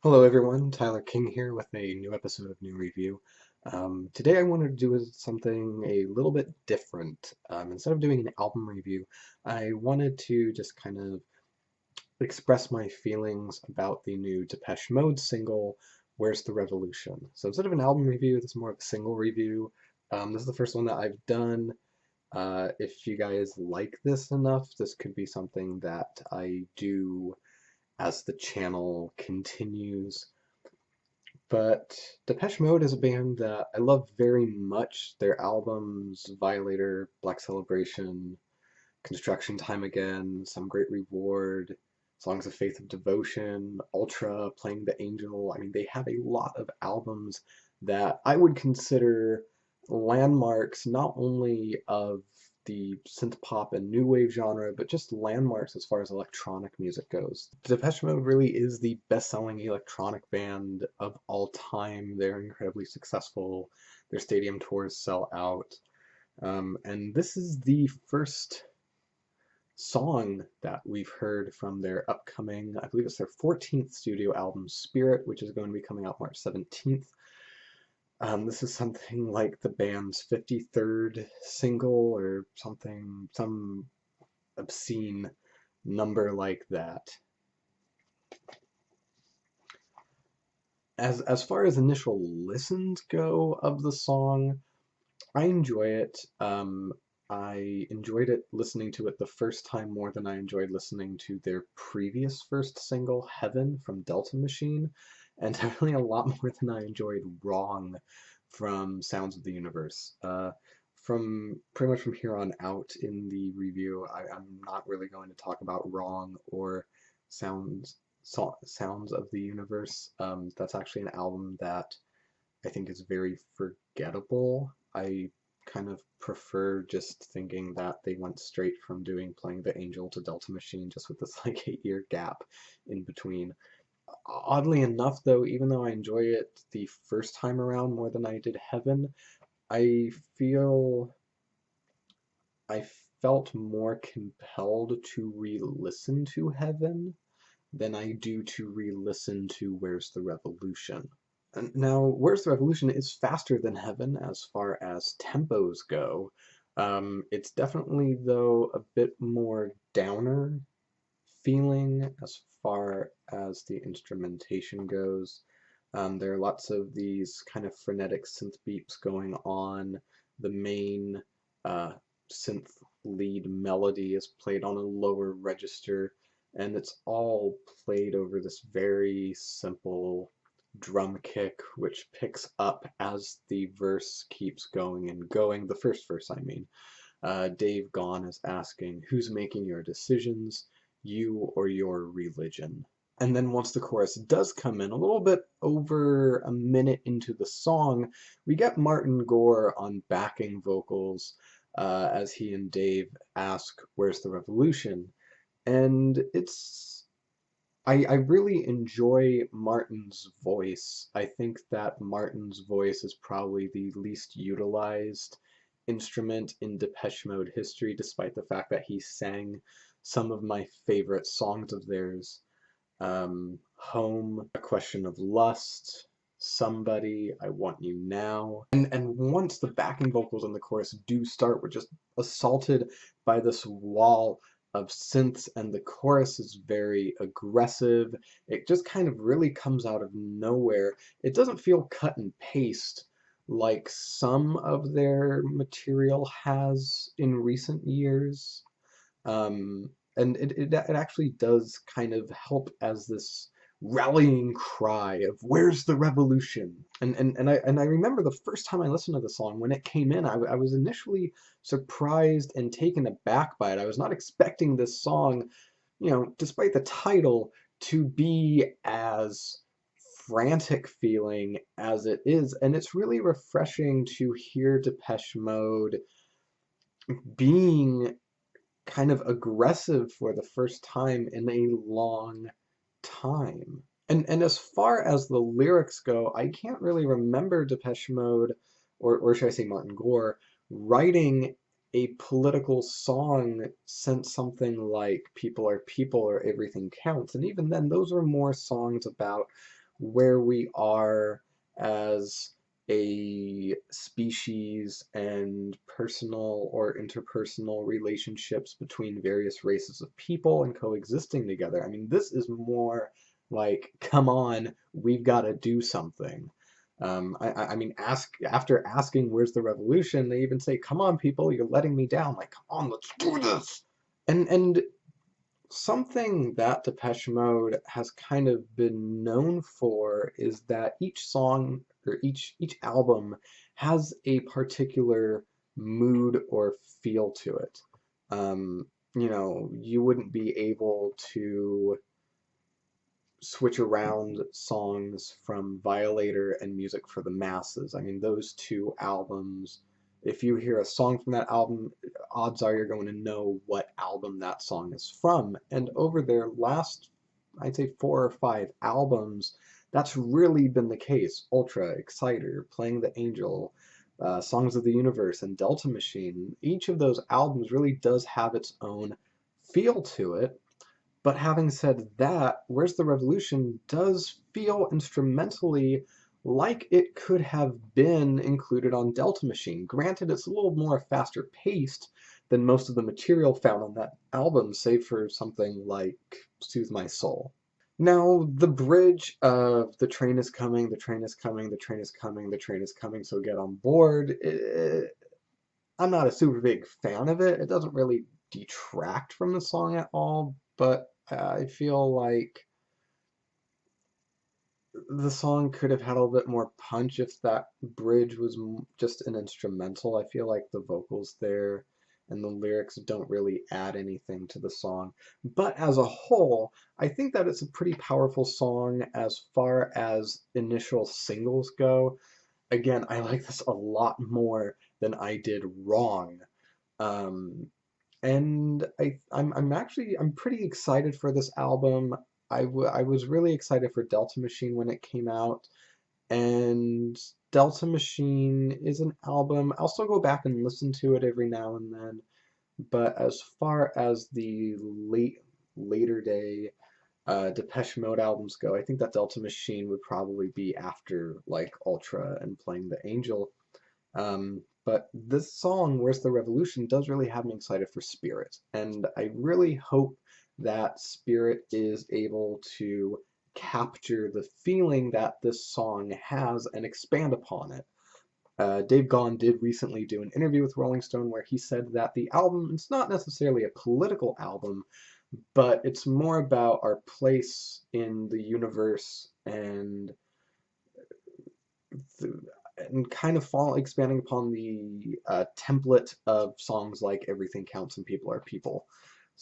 Hello everyone, Tyler King here with a new episode of NuReview. Today I wanted to do something a little bit different. Instead of doing an album review, I wanted to just kind of express my feelings about the new Depeche Mode single, Where's the Revolution? So instead of an album review, this is more of a single review. This is the first one that I've done. If you guys like this enough, this could be something that I do as the channel continues. But Depeche Mode is a band that I love very much. Their albums, Violator, Black Celebration, Construction Time Again, Some Great Reward, Songs of Faith of Devotion, Ultra, Playing the Angel. I mean, they have a lot of albums that I would consider landmarks not only of the synth pop and new wave genre, but just landmarks as far as electronic music goes. Depeche Mode really is the best-selling electronic band of all time. They're incredibly successful. Their stadium tours sell out. And this is the first song that we've heard from their upcoming, I believe it's their 14th studio album, Spirit, which is going to be coming out March 17th. This is something like the band's 53rd single or something, some obscene number like that. As far as initial listens go of the song, I enjoy it. I enjoyed it listening to it the first time more than I enjoyed listening to their previous first single, Heaven, from Delta Machine, and definitely a lot more than I enjoyed Wrong from Sounds of the Universe. From pretty much from here on out in the review, I'm not really going to talk about Wrong or Sounds Sounds of the Universe. That's actually an album that I think is very forgettable. I kind of prefer just thinking that they went straight from doing Playing the Angel to Delta Machine just with this like 8-year gap in between. Oddly enough, though, even though I enjoy it the first time around more than I did Heaven, I feel I felt more compelled to re-listen to Heaven than I do to re-listen to Where's the Revolution. And now, Where's the Revolution is faster than Heaven as far as tempos go. It's definitely, though, a bit more downer feeling as far as the instrumentation goes. There are lots of these kind of frenetic synth beeps going on. The main synth lead melody is played on a lower register, and it's all played over this very simple drum kick, which picks up as the verse keeps going and going. The first verse, I mean. Dave Gaughan is asking, who's making your decisions, you or your religion? And then once the chorus does come in, a little bit over a minute into the song, we get Martin Gore on backing vocals as he and Dave ask, where's the revolution? And I really enjoy Martin's voice. I think that Martin's voice is probably the least utilized instrument in Depeche Mode history, despite the fact that he sang some of my favorite songs of theirs. Home, A Question of Lust, Somebody, I Want You Now. And once the backing vocals in the chorus do start, we're just assaulted by this wall of synths, and the chorus is very aggressive. It just kind of really comes out of nowhere. It doesn't feel cut and paste like some of their material has in recent years. And it actually does kind of help as this rallying cry of where's the revolution? And I remember the first time I listened to the song, when it came in, I was initially surprised and taken aback by it. I was not expecting this song, despite the title, to be as frantic feeling as it is. And it's really refreshing to hear Depeche Mode being kind of aggressive for the first time in a long time. And as far as the lyrics go, I can't really remember Depeche Mode, or should I say Martin Gore, writing a political song since something like People Are People or Everything Counts. And even then, those were more songs about where we are as a species and personal or interpersonal relationships between various races of people and coexisting together. I mean, this is more like, come on, we've got to do something. I mean, after asking where's the revolution, they even say, come on, people, you're letting me down. Like, come on, let's do this. And something that Depeche Mode has kind of been known for is that each song or each album has a particular mood or feel to it. You wouldn't be able to switch around songs from Violator and Music for the Masses. I mean, those two albums, if you hear a song from that album, odds are you're going to know what album that song is from. And over their last, I'd say 4 or 5 albums, that's really been the case. Ultra, Exciter, Playing the Angel, Songs of the Universe, and Delta Machine. Each of those albums really does have its own feel to it. But having said that, Where's the Revolution does feel instrumentally like it could have been included on Delta Machine. Granted, it's a little more faster paced than most of the material found on that album, save for something like Soothe My Soul. Now, the bridge of the train is coming, the train is coming, the train is coming, the train is coming, so get on board. I'm not a super big fan of it. It doesn't really detract from the song at all, but I feel like the song could have had a little bit more punch if that bridge was just an instrumental. I feel like the vocals there and the lyrics don't really add anything to the song. But as a whole, I think that it's a pretty powerful song as far as initial singles go. Again, I like this a lot more than I did Wrong. Um, and I'm pretty excited for this album. I was really excited for Delta Machine when it came out, and Delta Machine is an album. I'll still go back and listen to it every now and then, but as far as the later day Depeche Mode albums go, I think that Delta Machine would probably be after like Ultra and Playing the Angel. But this song, Where's the Revolution, does really have me excited for Spirit. And I really hope that Spirit is able to capture the feeling that this song has and expand upon it. Dave Gahan did recently do an interview with Rolling Stone where he said that the album is not necessarily a political album, but it's more about our place in the universe and kind of expanding upon the template of songs like Everything Counts and People Are People.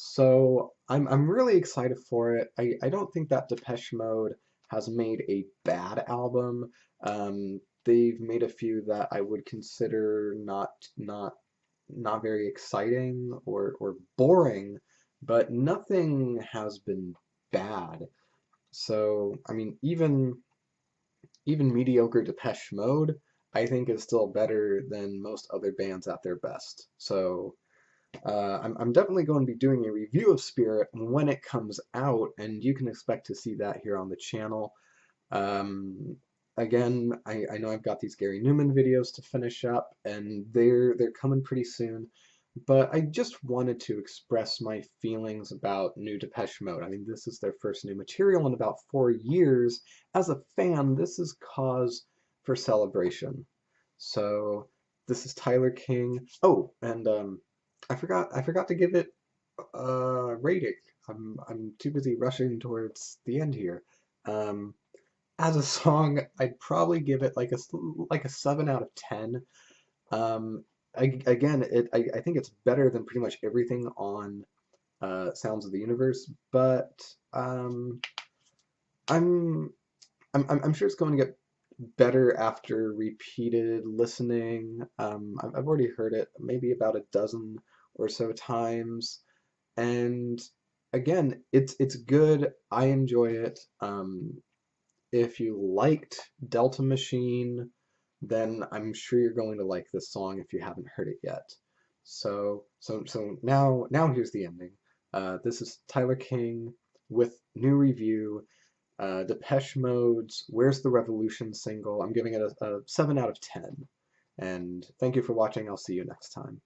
So I'm really excited for it. I don't think that Depeche Mode has made a bad album. They've made a few that I would consider not very exciting or boring, but nothing has been bad. So I mean, even mediocre Depeche Mode, I think is still better than most other bands at their best. So I'm definitely going to be doing a review of Spirit when it comes out, and you can expect to see that here on the channel. Um, Again, I know I've got these Gary Newman videos to finish up, and they're coming pretty soon. But I just wanted to express my feelings about new Depeche Mode. I mean, this is their first new material in about 4 years. As a fan, this is cause for celebration. So this is Tyler King. Oh, and I forgot to give it a rating. I'm too busy rushing towards the end here. Um, as a song, I'd probably give it like a 7 out of 10. Um, Again, I think it's better than pretty much everything on Sounds of the Universe, but I'm I'm sure it's going to get better after repeated listening. I've already heard it maybe about a dozen or so times, and again, it's good. I enjoy it. If you liked Delta Machine, then I'm sure you're going to like this song if you haven't heard it yet. So now here's the ending. This is Tyler King with NuReview, Depeche Mode's Where's the Revolution single. I'm giving it a 7 out of 10. And thank you for watching. I'll see you next time.